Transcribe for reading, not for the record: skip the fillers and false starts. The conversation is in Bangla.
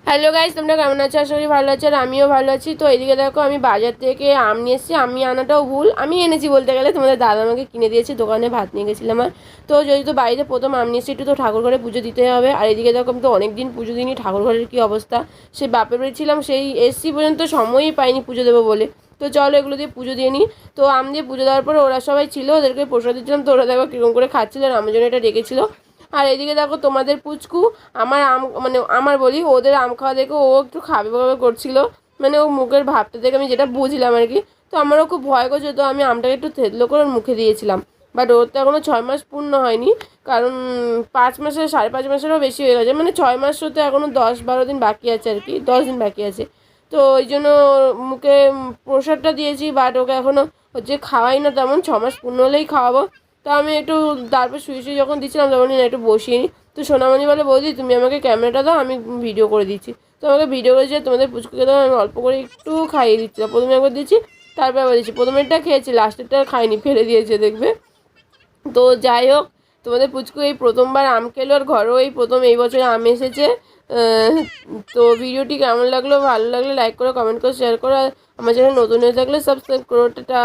হ্যালো গাইস, তোমরা কেমন আছো? আশা করি ভালো আছো আর আমিও ভালো আছি। তো এইদিকে দেখো, আমি বাজার থেকে আম নিয়ে এসেছি। আমি আনাটাও ভুল, আমি এনেছি বলতে গেলে, তোমাদের দাদা আমাকে কিনে দিয়েছে, দোকানে ভাত নিয়ে গেছিলাম। আর তো যেহেতু বাড়িতে প্রথম আম নিয়ে এসেছি, একটু তো ঠাকুর ঘরে পুজো দিতে হবে। আর এদিকে দেখো, আমি তো অনেক দিন পুজো দিইনি। ঠাকুর ঘরের কী অবস্থা! সেই বাপের বাড়ি ছিলাম, সেই এসছি পর্যন্ত সময়ই পাইনি পুজো দেবো বলে। তো চলো এগুলো দিয়ে পুজো দিয়ে নিই। তো আম দিয়ে পুজো দেওয়ার পর ওরা সবাই ছিল, ওদেরকে প্রসাদ দিচ্ছিলাম। তো ওরা দেখো কীরকম করে খাচ্ছিল, আর আমার জন্য এটা রেখেছিল। আর এদিকে দেখো তোমাদের পুচকু আমার আম, মানে আমার বলি, ওদের আম খাওয়া দেখে ও একটু খাবে খাবে করছিল। মানে ও মুখের ভাবটা দেখে আমি যেটা বুঝলাম আর কি। তো আমারও খুব ভয় করছে, তো আমি আমটাকে একটু থেতলো করে ওর মুখে দিয়েছিলাম। বাট ওর তো এখনও 6 মাস পূর্ণ হয়নি, কারণ 5 মাসের 5.5 মাসেরও বেশি হয়ে গেছে। মানে 6 মাস তো এখনও 10-12 দিন বাকি আছে আর কি, 10 দিন বাকি আছে। তো ওই জন্য ওর মুখে প্রসাদটা দিয়েছি, বাট ওকে এখনও হচ্ছে খাওয়াই না তেমন। 6 মাস পূর্ণ হলেই খাওয়াবো। তো আমি একটু তারপর শুয়ে শুয়ে যখন দিচ্ছিলাম তখনই না একটু বসিয়ে নিই। তো সোনামণি বলে, বৌদি তুমি আমাকে ক্যামেরাটা দাও, আমি ভিডিও করে দিচ্ছি। তো আমাকে ভিডিও করেছে, তোমাদের পুচকুকে দাও, আমি অল্প করে একটু খাইয়ে দিচ্ছিলাম। প্রথমে একবার দিচ্ছি, তারপর আবার দিচ্ছি। প্রথমেরটা খেয়েছি, লাস্টেরটা খাইনি, ফেলে দিয়েছে দেখবে। তো যাই হোক, তোমাদের পুচকু এই প্রথমবার আম খেলো, আর ঘরেও এই প্রথম এই বছর আম এসেছে। তো ভিডিওটি কেমন লাগলো, ভালো লাগলে লাইক করো, কমেন্ট করো, শেয়ার করো। আর আমার চ্যানেল নতুন হয়ে থাকলে সাবস্ক্রাইব করো। টাটা।